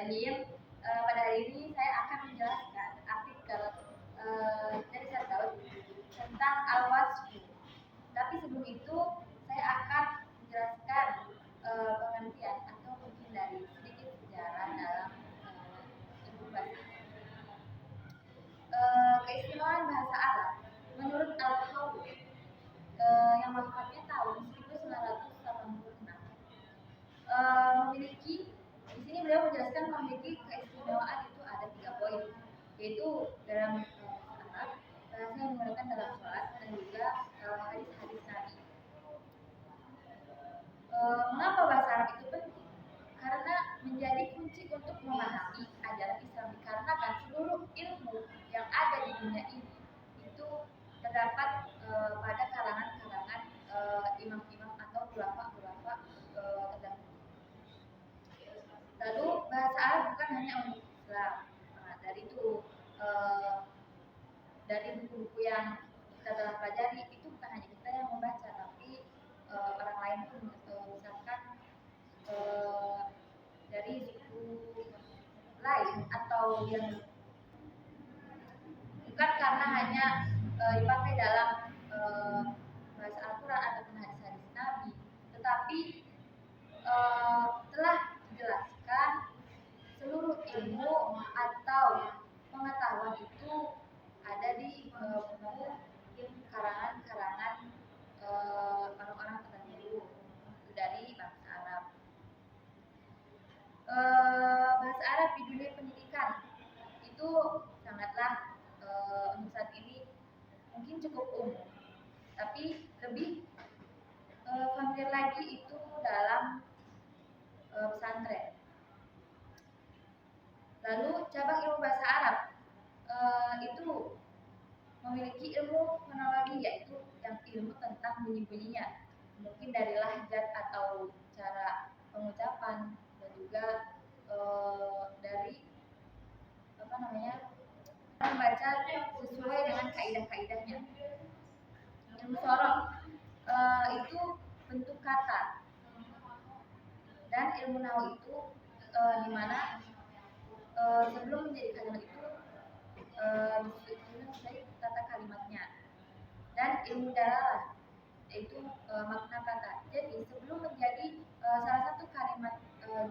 Daniel. Pada hari ini saya akan menjelaskan artikel dari Sardaut tentang al-wasfu. Tapi sebelum itu saya akan menjelaskan pengertian atau mungkin dari sedikit sejarah dalam ilmu bahasa. Keistimewaan bahasa Arab menurut Al-Hawwi yang wafatnya tahun 1986 memiliki, di sini beliau menjelaskan memiliki keistimewaan itu ada 3 poin, yaitu dalam Arab, bahasa yang digunakan dalam sholat dan juga hadis-hadis Nabi. Mengapa bahasa Arab itu penting? Karena menjadi kunci untuk memahami ajaran Islam, dikarenakan seluruh ilmu yang ada di dunia ini itu terdapat pada kalangan-kalangan imam-imam atau ulama-ulama terdahulu. Lalu bahasa Arab bukan hanya untuk Islam. Dari itu dari buku-buku yang kita telah pelajari itu bukan hanya kita yang membaca, tapi orang lain pun, misalkan dari suku lain atau yang bukan karena hanya dipakai dalam bahasa Al-Quran ataupun hadis-hadis Nabi, tetapi telah dijelaskan seluruh ilmu atau pengetahuan itu ada di buku karangan-karangan orang-orang terdahulu dari bangsa Arab. Bahasa Arab di dunia pendidikan itu sangatlah untuk saat ini mungkin cukup umum, tapi lebih familiar lagi itu dalam pesantren. Lalu cabang ilmu bahasa Arab itu memiliki ilmu fonologi, yaitu yang ilmu tentang bunyi-bunyinya, mungkin dari lahjat atau cara pengucapan, dan juga dari membaca sesuai dengan kaidah-kaidahnya. Ilmu sorof itu bentuk kata, dan ilmu nahwu itu di mana sebelum menjadi kalimat itu disusun dari tata kalimatnya. Dan ilmu dalalah yaitu makna kata. Jadi sebelum menjadi salah satu kalimat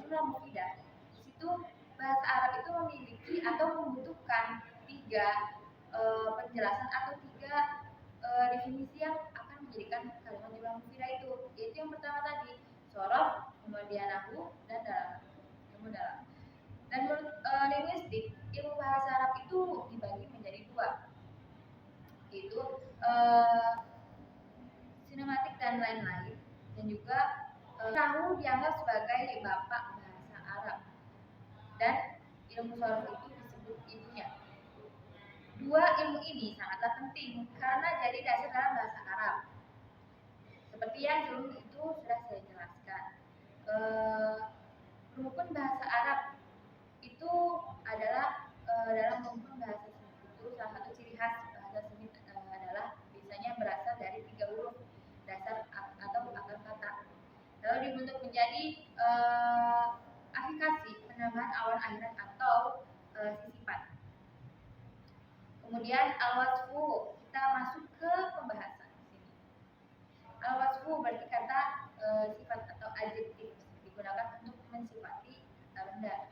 jumlah mufidah, di situ bahasa Arab itu memiliki atau membutuhkan 3 penjelasan atau 3 definisi yang akan menjadikan kalimat jumlah mufidah itu. Yaitu yang pertama tadi sorof, kemudian nahwu, dan dalam ilmu dalam. Dan menurut linguistik, ilmu bahasa Arab itu dibagi menjadi 2, yaitu sinematik dan lain-lain, dan juga nahwu dianggap sebagai bapak bahasa Arab, dan ilmu sorof itu disebut ibunya. 2 ilmu ini sangatlah penting karena jadi dasar dalam bahasa Arab. Seperti yang sebelum itu sudah saya jelaskan, rukun bahasa Arab itu adalah dalam rukun bahasa itu salah satu ciri khas bahasa Semit adalah biasanya berasal dari 3 huruf dasar atau akar kata, lalu dibentuk menjadi aplikasi penambahan awan akhiran atau sisipan. Kemudian al-wasfu, kita masuk ke pembahasan di sini. Al-wasfu berarti kata sifat atau adjektif, digunakan untuk mensifati benda.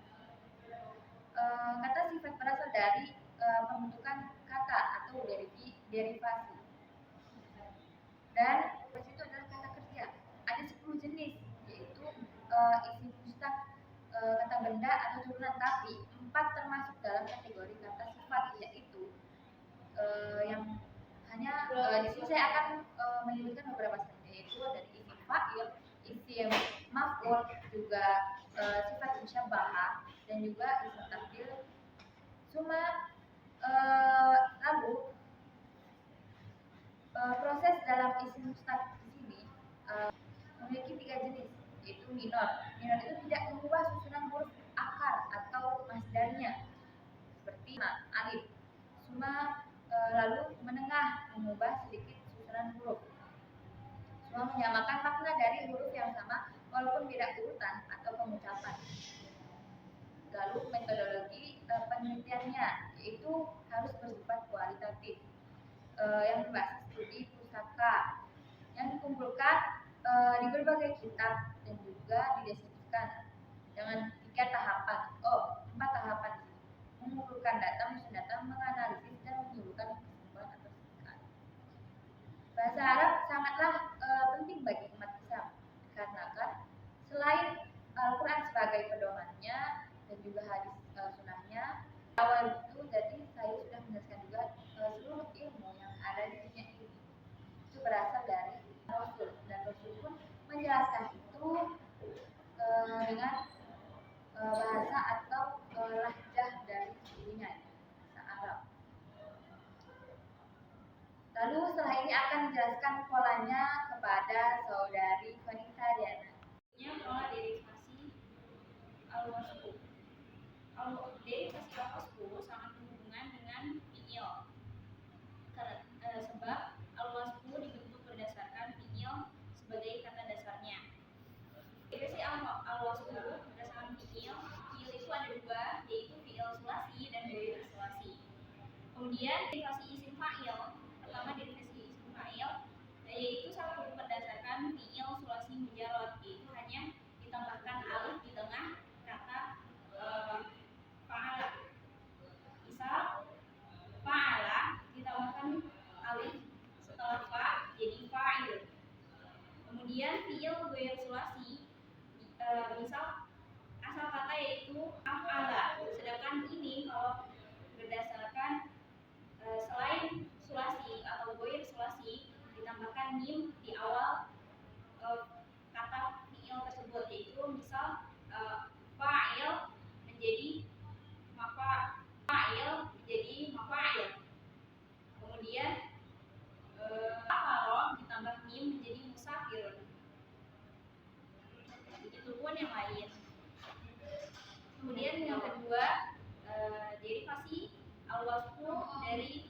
Kata sifat berasal dari pembentukan kata atau derivasi. Dan itu adalah kata kerja. Ada 10 jenis, yaitu isim mustaq, kata benda atau turunan, tapi 4 termasuk dalam kategori kata sifat, yaitu yang hanya di sini saya akan menyebutkan beberapa saja, yaitu dari isim fa'il, isim maf'ul, juga sifat musyabbahah, dan juga isim tafdil. Lalu proses dalam isim mustaq di sini memiliki 3 jenis, yaitu minor. Minor itu tidak mengubah susunan huruf akar atau masdarnya seperti alif. Lalu menengah, mengubah sedikit susunan huruf. Semua menyamakan makna dari huruf yang sama walaupun beda urutan atau pengucapan. Lalu lainnya, yaitu harus bersifat kualitatif, yang berbasis studi pustaka yang dikumpulkan di berbagai kitab dan juga dideskripsikan dengan 3 tahapan. 4 tahapan: mengumpulkan data, menyusun data, menganalisis, dan menyimpulkan kesimpulan atau kesimpulan. Bahasa Arab sangatlah penting bagi umat Islam, karena kan selain Al-Quran sebagai pedomannya dan juga hadis sunnahnya, awal itu jadi saya sudah menjelaskan juga seluruh ilmu yang ada di dunia ini itu berasal dari Rasul, dan Rasul pun menjelaskan itu dengan bahasa atau lahjah dari dirinya, bahasa Arab. Lalu setelah ini akan menjelaskan polanya kepada saudari Vanita Diana. Pola derivasi al-wasfu. Derivasi al-wasfu sangat berhubungan dengan fi'il. Sebab al-wasfu dibentuk berdasarkan fi'il sebagai kata dasarnya. Derivasi al-wasfu berdasarkan fi'il itu ada 2, yaitu fi'il sulasi dan ghair sulasi. Kemudian derivasi isim fa'il, pertama derivasi isim fa'il yaitu satu berdasarkan fi'il sulasi mujarrad, yaitu hanya ditambahkan alif di tengah kata fa'ala. Misal fa'ala ditambahkan alif setelah fa jadi fa'il. Kemudian fi'il ghair sulasi, misal asal kata yaitu af'ala, sedangkan ini kalau berdasarkan selain sulasi atau ghair sulasi ditambahkan mim di awal kata fi'il tersebut, yaitu misal fa'il menjadi mafa'il. Kemudian safaro ditambah mim menjadi musafirun. Begitupun yang lain. Kemudian yang kedua, derivasi al-wasfu dari